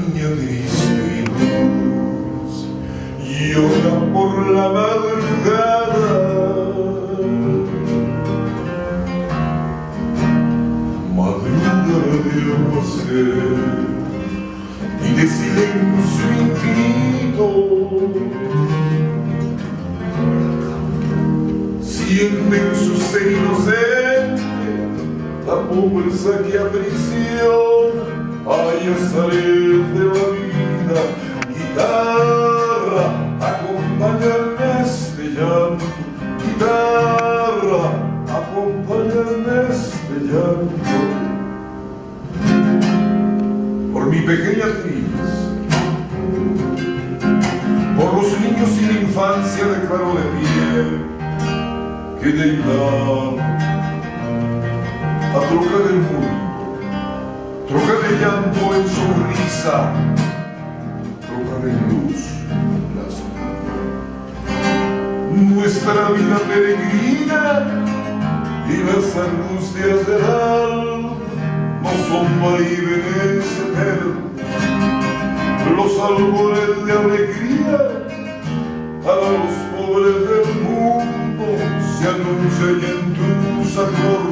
niña triste y luz llora por la madrugada. Madrugada de aguacero y de silencio infinito. Siente en su ser inocente la pobreza que aprisiona. Hay azares de la vida, guitarra, acompáñame este llanto, guitarra, acompáñame este llanto. Por mi pequeña actriz, por los niños sin infancia declaro de pie que deidad a trocar el mundo, trocar el llanto en sonrisa, trocar en luz las vidas. Nuestra vida peregrina y las angustias del alma no son vaivenes eternos. Los albores de alegría para los pobres del mundo se anuncian en tus acordes.